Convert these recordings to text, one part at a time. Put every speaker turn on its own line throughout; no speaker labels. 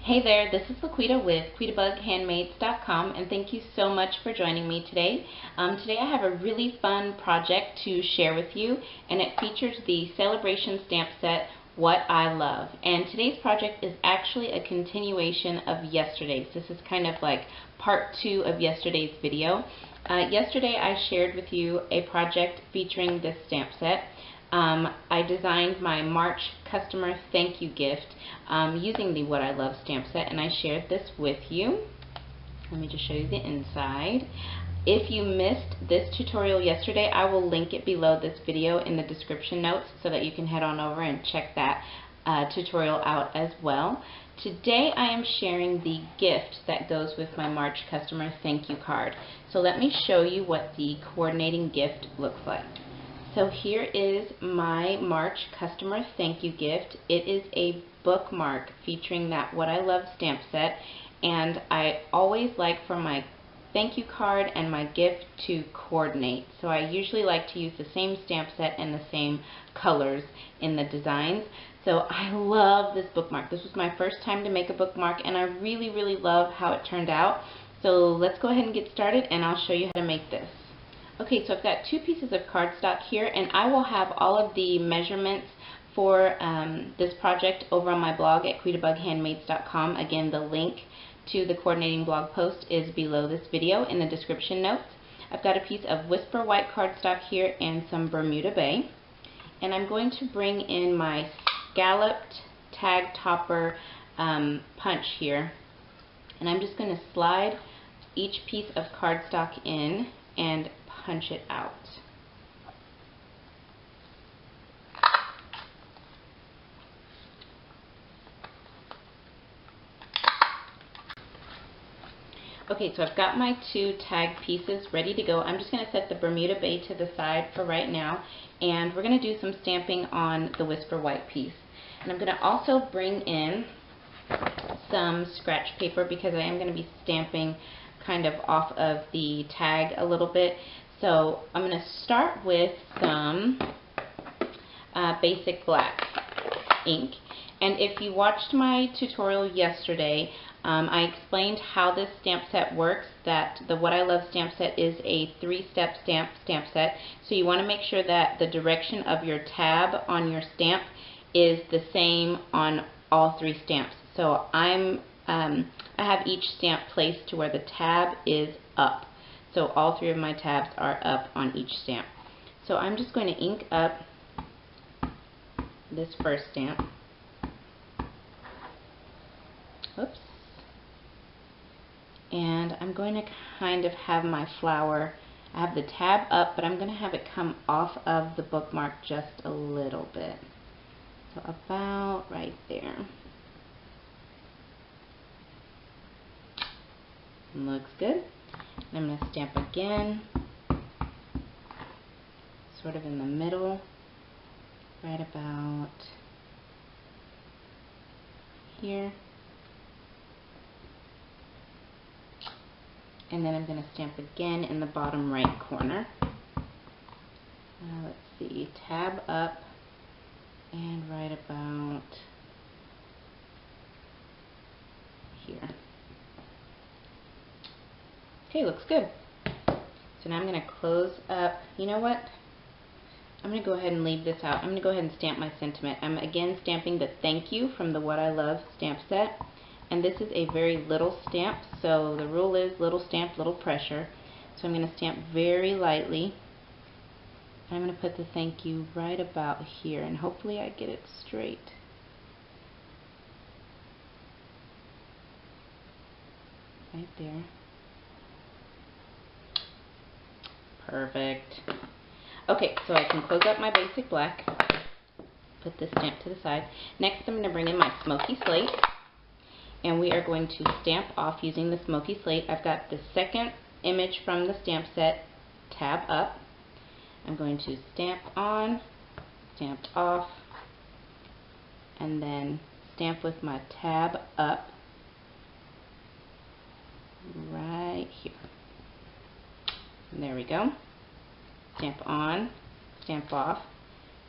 Hey there, this is LaQuita with QuitaBugHandmades.com, and thank you so much for joining me today. Today I have a really fun project to share with you, and it features the Celebration stamp set, What I Love. And today's project is actually a continuation of yesterday's. This is kind of like part 2 of yesterday's video. Yesterday I shared with you a project featuring this stamp set. I designed my March customer thank you gift using the What I Love stamp set, and I shared this with you. Let me just show you the inside. If you missed this tutorial yesterday, I will link it below this video in the description notes so that you can head on over and check that tutorial out as well. Today I am sharing the gift that goes with my March customer thank you card. So let me show you what the coordinating gift looks like. So here is my March customer thank you gift. It is a bookmark featuring that What I Love stamp set, and I always like for my thank you card and my gift to coordinate. So I usually like to use the same stamp set and the same colors in the designs. So I love this bookmark. This was my first time to make a bookmark, and I really love how it turned out. So let's go ahead and get started, and I'll show you how to make this. Okay, so I've got 2 pieces of cardstock here, and I will have all of the measurements for this project over on my blog at QuitaBugHandmades.com. Again, the link to the coordinating blog post is below this video in the description notes. I've got a piece of Whisper White cardstock here and some Bermuda Bay. And I'm going to bring in my scalloped tag topper punch here. And I'm just going to slide each piece of cardstock in and punch it out. Okay, so I've got my 2 tag pieces ready to go. I'm just going to set the Bermuda Bay to the side for right now, and we're going to do some stamping on the Whisper White piece. And I'm going to also bring in some scratch paper because I am going to be stamping kind of off of the tag a little bit. So I'm going to start with some basic black ink. And if you watched my tutorial yesterday, I explained how this stamp set works, that the What I Love stamp set is a 3-step stamp set. So you want to make sure that the direction of your tab on your stamp is the same on all 3 stamps. So I have each stamp placed to where the tab is up. So all 3 of my tabs are up on each stamp. So I'm just going to ink up this first stamp. Oops. And I'm going to kind of have my flower, I have the tab up, but I'm going to have it come off of the bookmark just a little bit. So about right there. Looks good. I'm going to stamp again, sort of in the middle, right about here. And then I'm going to stamp again in the bottom right corner. Let's see, tab up and right about here. Okay, looks good. So now I'm going to close up. You know what? I'm going to go ahead and leave this out. I'm going to go ahead and stamp my sentiment. I'm again stamping the thank you from the What I Love stamp set. And this is a very little stamp, so the rule is little stamp, little pressure. So I'm going to stamp very lightly. I'm going to put the thank you right about here, and hopefully I get it straight. Right there. Perfect. Okay, so I can close up my basic black, put this stamp to the side. Next I'm going to bring in my smoky slate, and we are going to stamp off using the smoky slate. I've got the second image from the stamp set, tab up. I'm going to stamp on, stamp off, and then stamp with my tab up right here. And there we go. Stamp on, stamp off,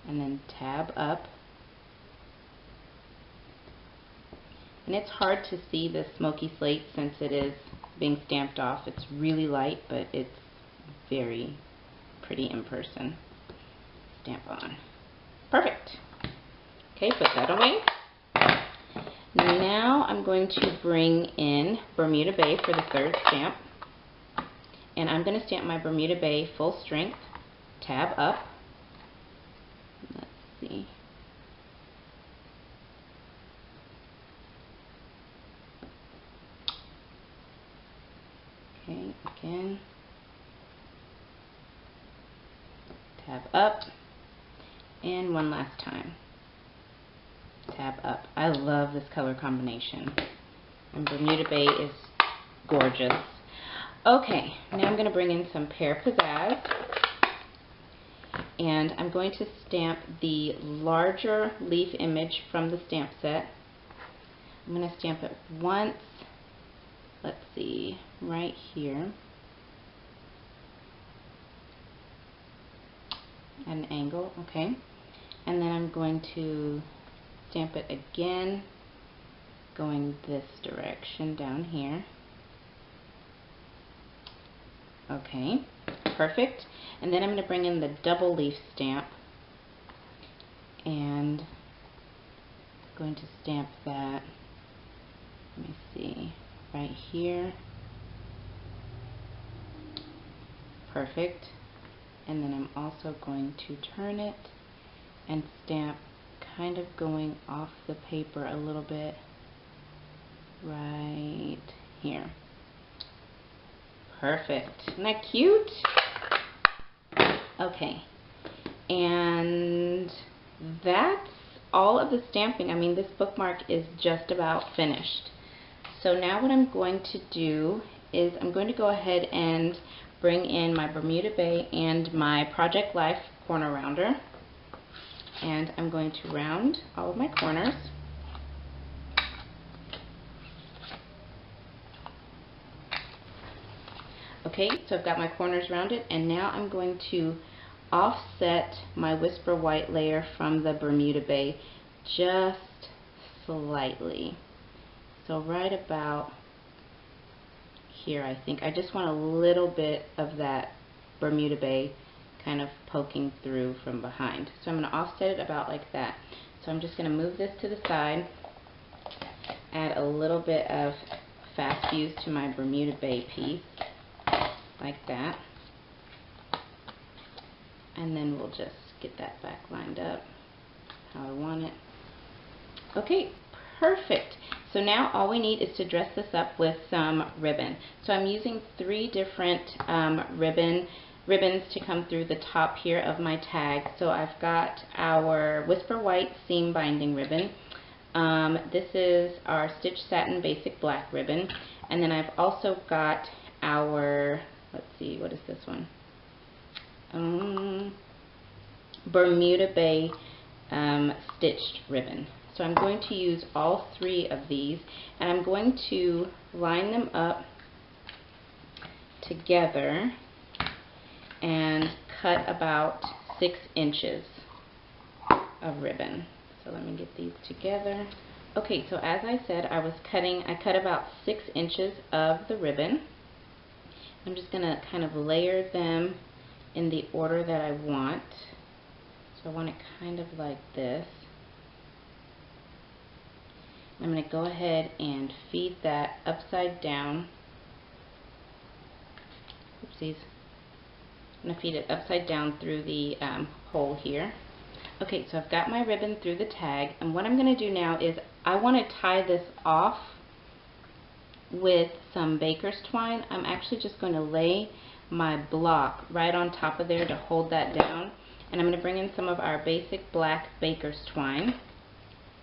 and then tab up. And it's hard to see the smoky slate since it is being stamped off. It's really light, but it's very pretty in person. Stamp on. Perfect. Okay, put that away. Now I'm going to bring in Bermuda Bay for the third stamp. And I'm going to stamp my Bermuda Bay full strength, tab up. Let's see. Okay, again. Tab up. And one last time. Tab up. I love this color combination. And Bermuda Bay is gorgeous. Okay, now I'm going to bring in some Pear Pizzazz. And I'm going to stamp the larger leaf image from the stamp set. I'm going to stamp it once, let's see, right here, at an angle, okay. And then I'm going to stamp it again, going this direction down here. Okay, perfect. And then I'm going to bring in the double leaf stamp and I'm going to stamp that, let me see, right here. Perfect. And then I'm also going to turn it and stamp kind of going off the paper a little bit right here. Perfect. Isn't that cute? Okay. And that's all of the stamping. I mean, this bookmark is just about finished. So now what I'm going to do is I'm going to go ahead and bring in my Bermuda Bay and my Project Life corner rounder. And I'm going to round all of my corners. Okay, so I've got my corners rounded, and now I'm going to offset my Whisper White layer from the Bermuda Bay just slightly. So right about here, I think. I just want a little bit of that Bermuda Bay kind of poking through from behind. So I'm going to offset it about like that. So I'm just going to move this to the side, add a little bit of fast fuse to my Bermuda Bay piece, like that. And then we'll just get that back lined up how I want it. Okay, perfect. So now all we need is to dress this up with some ribbon. So I'm using 3 different ribbons to come through the top here of my tag. So I've got our Whisper White seam binding ribbon. This is our Stitch Satin Basic Black ribbon. And then I've also got our, let's see, what is this one? Bermuda Bay stitched ribbon. So I'm going to use all 3 of these, and I'm going to line them up together and cut about 6 inches of ribbon. So let me get these together. Okay, so as I said, I cut about 6 inches of the ribbon. I'm just going to kind of layer them in the order that I want. So I want it kind of like this. I'm going to go ahead and feed that upside down. Oopsies. I'm going to feed it upside down through the hole here. Okay, so I've got my ribbon through the tag, and what I'm going to do now is I want to tie this off with some baker's twine. I'm actually just going to lay my block right on top of there to hold that down, and I'm going to bring in some of our basic black baker's twine.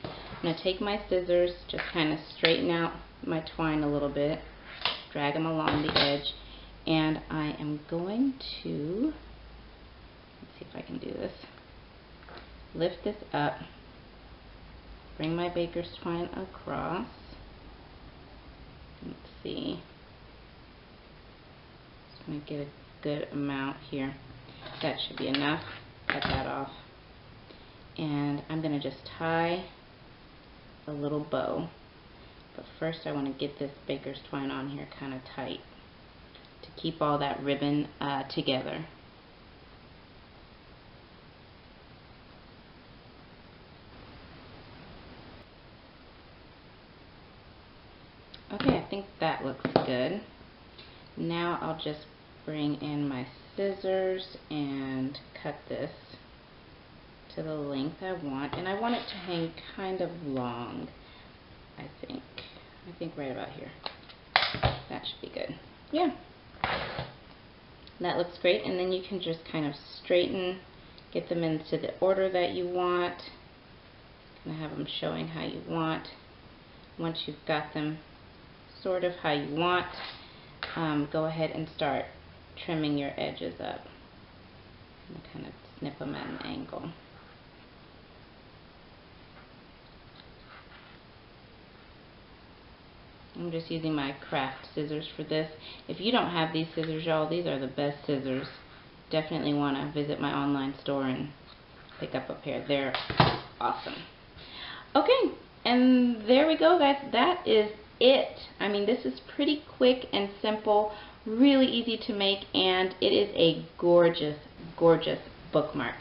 I'm going to take my scissors, just kind of straighten out my twine a little bit, drag them along the edge, and I am going to, let's see if I can do this, lift this up, bring my baker's twine across, let's see, just going to get a good amount here, that should be enough, cut that off, and I'm going to just tie a little bow. But first I want to get this baker's twine on here kind of tight to keep all that ribbon together. Okay, I think that looks good. Now I'll just bring in my scissors and cut this to the length I want, and I want it to hang kind of long. I think right about here. That should be good. Yeah, that looks great. And then you can just kind of straighten, get them into the order that you want. Kind of have them showing how you want. Once you've got them sort of how you want, go ahead and start trimming your edges up. And kind of snip them at an angle. I'm just using my craft scissors for this. If you don't have these scissors, y'all, these are the best scissors. Definitely want to visit my online store and pick up a pair. They're awesome. Okay, and there we go, guys. That is it. I mean, this is pretty quick and simple, really easy to make, and it is a gorgeous, gorgeous bookmark.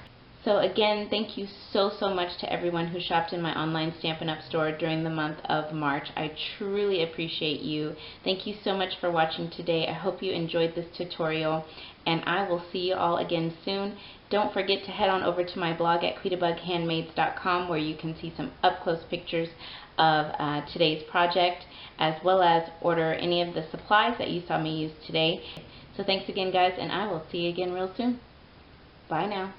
So again, thank you so much to everyone who shopped in my online Stampin' Up! Store during the month of March. I truly appreciate you. Thank you so much for watching today. I hope you enjoyed this tutorial, and I will see you all again soon. Don't forget to head on over to my blog at LaQuitaBugHandmaids.com, where you can see some up-close pictures of today's project, as well as order any of the supplies that you saw me use today. So thanks again, guys, and I will see you again real soon. Bye now.